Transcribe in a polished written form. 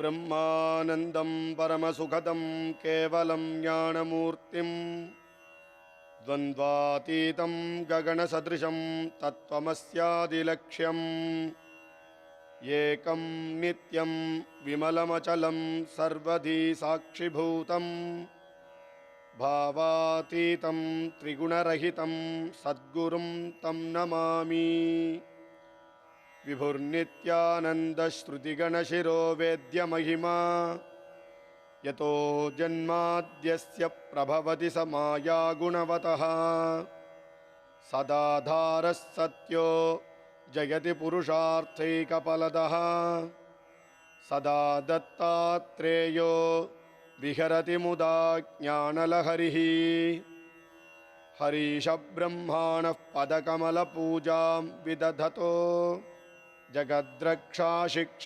ब्रह्मानन्दं परमसुखदं केवलं ज्ञानमूर्तिं द्वन्द्वातीतं गगनसदृशं तत्त्वमस्यादिलक्ष्यम् एकं नित्यं विमलमचलं सर्वधी साक्षिभूतं भावातीतं त्रिगुणरहितं सद्गुरुं तं नमामि। विभुर्नित्यानन्दश्रुतिगणशिरो वेद्यमहिमा यतो जन्माद्यस्य प्रभवति स मायागुणवतः सदाधारः सत्यो जयति पुरुषार्थैकफलदः सदा दत्तात्रेयो विहरति मुदा ज्ञानलहरिः हरीशब्रह्माणः पदकमलपूजां विदधतो जगद्रक्षाशिक्षा